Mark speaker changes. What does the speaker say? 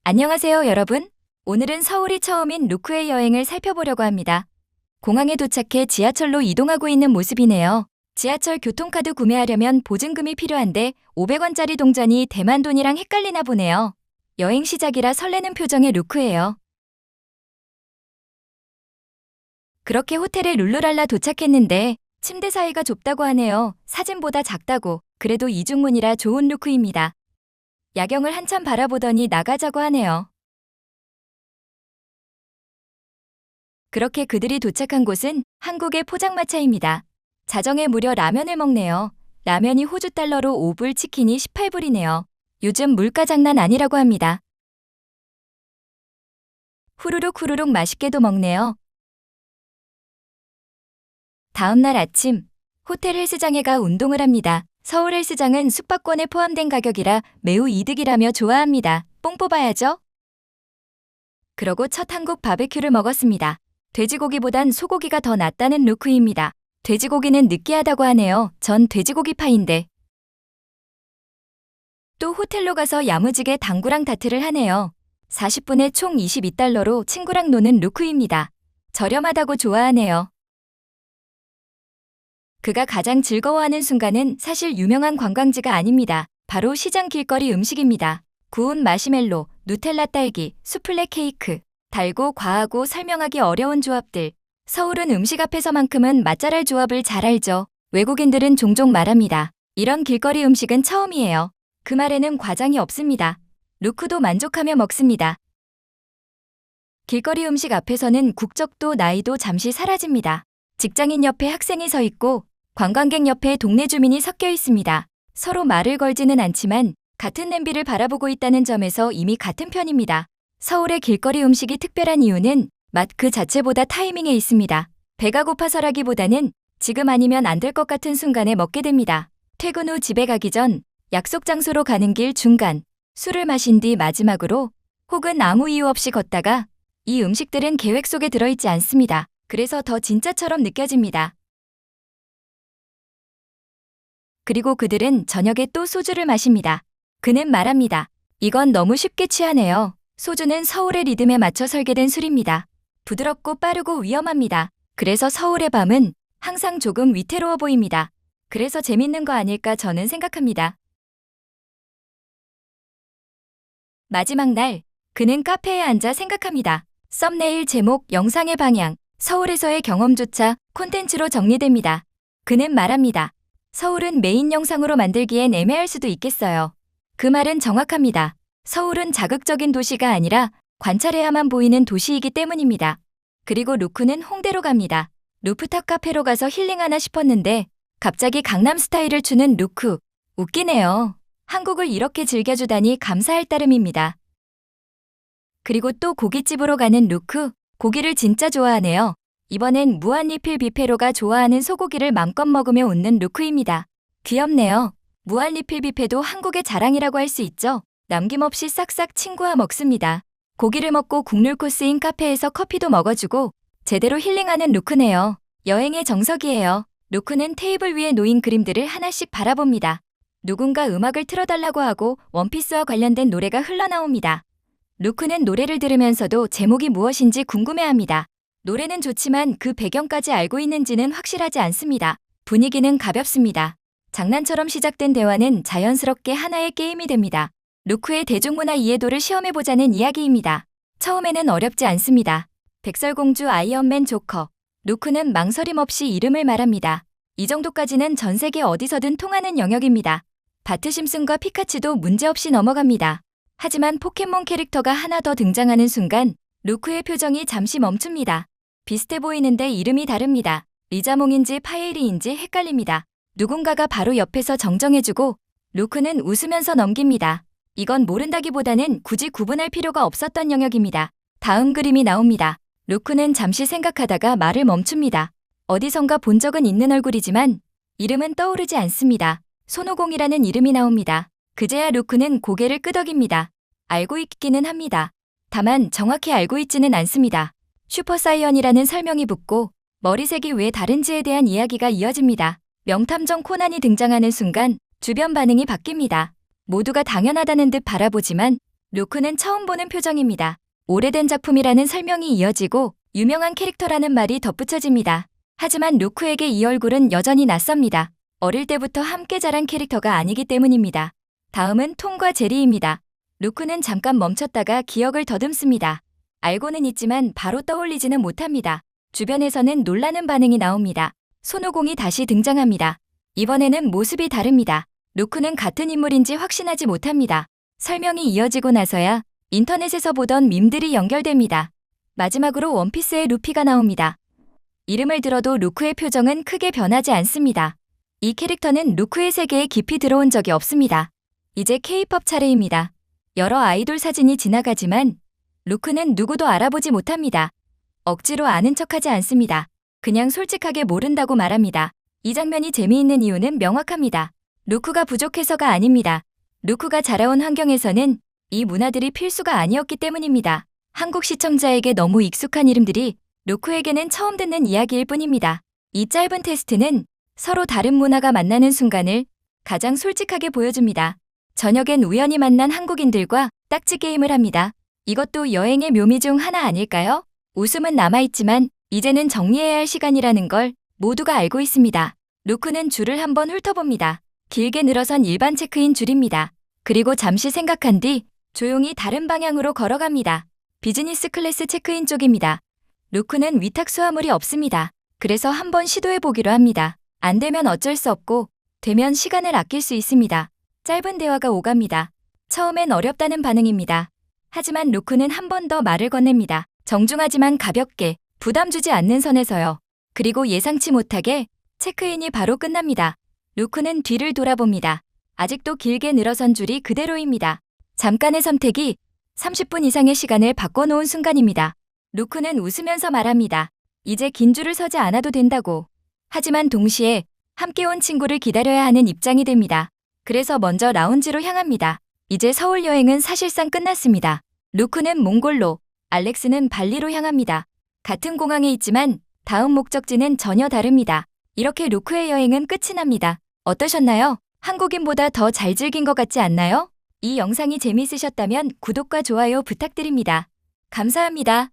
Speaker 1: 안녕하세요, 여러분. 오늘은 서울이 처음인 루크의 여행을 살펴보려고 합니다. 공항에 도착해 지하철로 이동하고 있는 모습이네요. 지하철 교통카드 구매하려면 보증금이 필요한데 500원짜리 동전이 대만 돈이랑 헷갈리나 보네요. 여행 시작이라 설레는 표정의 루크예요. 그렇게 호텔에 룰루랄라 도착했는데 침대 사이가 좁다고 하네요. 사진보다 작다고. 그래도 이중문이라 좋은 루크입니다. 야경을 한참 바라보더니 나가자고 하네요. 그렇게 그들이 도착한 곳은 한국의 포장마차입니다. 자정에 무려 라면을 먹네요. 라면이 호주 달러로 5불, 치킨이 18불이네요. 요즘 물가 장난 아니라고 합니다. 후루룩 후루룩 맛있게도 먹네요. 다음 날 아침, 호텔 헬스장에 가 운동을 합니다. 서울 헬스장은 숙박권에 포함된 가격이라 매우 이득이라며 좋아합니다. 뽕 뽑아야죠. 그러고 첫 한국 바베큐를 먹었습니다. 돼지고기보단 소고기가 더 낫다는 루크입니다. 돼지고기는 느끼하다고 하네요. 전 돼지고기파인데. 또 호텔로 가서 야무지게 당구랑 다트를 하네요. 40분에 총 22달러로 친구랑 노는 루크입니다. 저렴하다고 좋아하네요. 그가 가장 즐거워하는 순간은 사실 유명한 관광지가 아닙니다. 바로 시장 길거리 음식입니다. 구운 마시멜로, 누텔라 딸기, 수플레 케이크. 달고 과하고 설명하기 어려운 조합들. 서울은 음식 앞에서만큼은 맛잘알 조합을 잘 알죠. 외국인들은 종종 말합니다. 이런 길거리 음식은 처음이에요. 그 말에는 과장이 없습니다. 루크도 만족하며 먹습니다. 길거리 음식 앞에서는 국적도 나이도 잠시 사라집니다. 직장인 옆에 학생이 서 있고 관광객 옆에 동네 주민이 섞여 있습니다. 서로 말을 걸지는 않지만 같은 냄비를 바라보고 있다는 점에서 이미 같은 편입니다. 서울의 길거리 음식이 특별한 이유는 맛 그 자체보다 타이밍에 있습니다. 배가 고파서라기보다는 지금 아니면 안 될 것 같은 순간에 먹게 됩니다. 퇴근 후 집에 가기 전, 약속 장소로 가는 길 중간, 술을 마신 뒤 마지막으로 혹은 아무 이유 없이 걷다가 이 음식들은 계획 속에 들어있지 않습니다. 그래서 더 진짜처럼 느껴집니다. 그리고 그들은 저녁에 또 소주를 마십니다. 그는 말합니다. 이건 너무 쉽게 취하네요. 소주는 서울의 리듬에 맞춰 설계된 술입니다. 부드럽고 빠르고 위험합니다. 그래서 서울의 밤은 항상 조금 위태로워 보입니다. 그래서 재밌는 거 아닐까 저는 생각합니다. 마지막 날, 그는 카페에 앉아 생각합니다. 썸네일 제목, 영상의 방향, 서울에서의 경험조차 콘텐츠로 정리됩니다. 그는 말합니다. 서울은 메인 영상으로 만들기엔 애매할 수도 있겠어요. 그 말은 정확합니다. 서울은 자극적인 도시가 아니라 관찰해야만 보이는 도시이기 때문입니다. 그리고 루크는 홍대로 갑니다. 루프탑 카페로 가서 힐링하나 싶었는데 갑자기 강남 스타일을 추는 루크. 웃기네요. 한국을 이렇게 즐겨주다니 감사할 따름입니다. 그리고 또 고깃집으로 가는 루크. 고기를 진짜 좋아하네요. 이번엔 무한리필 뷔페로가 좋아하는 소고기를 맘껏 먹으며 웃는 루크입니다. 귀엽네요. 무한리필 뷔페도 한국의 자랑이라고 할 수 있죠. 남김없이 싹싹 친구와 먹습니다. 고기를 먹고 국룰 코스인 카페에서 커피도 먹어주고 제대로 힐링하는 루크네요. 여행의 정석이에요. 루크는 테이블 위에 놓인 그림들을 하나씩 바라봅니다. 누군가 음악을 틀어달라고 하고 원피스와 관련된 노래가 흘러나옵니다. 루크는 노래를 들으면서도 제목이 무엇인지 궁금해합니다. 노래는 좋지만 그 배경까지 알고 있는지는 확실하지 않습니다. 분위기는 가볍습니다. 장난처럼 시작된 대화는 자연스럽게 하나의 게임이 됩니다. 루크의 대중문화 이해도를 시험해보자는 이야기입니다. 처음에는 어렵지 않습니다. 백설공주, 아이언맨, 조커. 루크는 망설임 없이 이름을 말합니다. 이 정도까지는 전 세계 어디서든 통하는 영역입니다. 바트 심슨과 피카츄도 문제없이 넘어갑니다. 하지만 포켓몬 캐릭터가 하나 더 등장하는 순간 루크의 표정이 잠시 멈춥니다. 비슷해 보이는데 이름이 다릅니다. 리자몽인지 파에리인지 헷갈립니다. 누군가가 바로 옆에서 정정해주고 루크는 웃으면서 넘깁니다. 이건 모른다기보다는 굳이 구분할 필요가 없었던 영역입니다. 다음 그림이 나옵니다. 루크는 잠시 생각하다가 말을 멈춥니다. 어디선가 본 적은 있는 얼굴이지만 이름은 떠오르지 않습니다. 손오공이라는 이름이 나옵니다. 그제야 루크는 고개를 끄덕입니다. 알고 있기는 합니다. 다만 정확히 알고 있지는 않습니다. 슈퍼사이언이라는 설명이 붙고 머리색이 왜 다른지에 대한 이야기가 이어집니다. 명탐정 코난이 등장하는 순간 주변 반응이 바뀝니다. 모두가 당연하다는 듯 바라보지만 루크는 처음 보는 표정입니다. 오래된 작품이라는 설명이 이어지고 유명한 캐릭터라는 말이 덧붙여집니다. 하지만 루크에게 이 얼굴은 여전히 낯섭니다. 어릴 때부터 함께 자란 캐릭터가 아니기 때문입니다. 다음은 톰과 제리입니다. 루크는 잠깐 멈췄다가 기억을 더듬습니다. 알고는 있지만 바로 떠올리지는 못합니다. 주변에서는 놀라는 반응이 나옵니다. 손오공이 다시 등장합니다. 이번에는 모습이 다릅니다. 루크는 같은 인물인지 확신하지 못합니다. 설명이 이어지고 나서야 인터넷에서 보던 밈들이 연결됩니다. 마지막으로 원피스의 루피가 나옵니다. 이름을 들어도 루크의 표정은 크게 변하지 않습니다. 이 캐릭터는 루크의 세계에 깊이 들어온 적이 없습니다. 이제 K-팝 차례입니다. 여러 아이돌 사진이 지나가지만 루크는 누구도 알아보지 못합니다. 억지로 아는 척하지 않습니다. 그냥 솔직하게 모른다고 말합니다. 이 장면이 재미있는 이유는 명확합니다. 루크가 부족해서가 아닙니다. 루크가 자라온 환경에서는 이 문화들이 필수가 아니었기 때문입니다. 한국 시청자에게 너무 익숙한 이름들이 루크에게는 처음 듣는 이야기일 뿐입니다. 이 짧은 테스트는 서로 다른 문화가 만나는 순간을 가장 솔직하게 보여줍니다. 저녁엔 우연히 만난 한국인들과 딱지 게임을 합니다. 이것도 여행의 묘미 중 하나 아닐까요? 웃음은 남아있지만 이제는 정리해야 할 시간이라는 걸 모두가 알고 있습니다. 루크는 줄을 한번 훑어봅니다. 길게 늘어선 일반 체크인 줄입니다. 그리고 잠시 생각한 뒤 조용히 다른 방향으로 걸어갑니다. 비즈니스 클래스 체크인 쪽입니다. 루크는 위탁 수화물이 없습니다. 그래서 한번 시도해보기로 합니다. 안 되면 어쩔 수 없고 되면 시간을 아낄 수 있습니다. 짧은 대화가 오갑니다. 처음엔 어렵다는 반응입니다. 하지만 루크는 한 번 더 말을 건넵니다. 정중하지만 가볍게 부담 주지 않는 선에서요. 그리고 예상치 못하게 체크인이 바로 끝납니다. 루크는 뒤를 돌아봅니다. 아직도 길게 늘어선 줄이 그대로입니다. 잠깐의 선택이 30분 이상의 시간을 바꿔놓은 순간입니다. 루크는 웃으면서 말합니다. 이제 긴 줄을 서지 않아도 된다고. 하지만 동시에 함께 온 친구를 기다려야 하는 입장이 됩니다. 그래서 먼저 라운지로 향합니다. 이제 서울 여행은 사실상 끝났습니다. 루크는 몽골로, 알렉스는 발리로 향합니다. 같은 공항에 있지만 다음 목적지는 전혀 다릅니다. 이렇게 루크의 여행은 끝이 납니다. 어떠셨나요? 한국인보다 더 잘 즐긴 것 같지 않나요? 이 영상이 재미있으셨다면 구독과 좋아요 부탁드립니다. 감사합니다.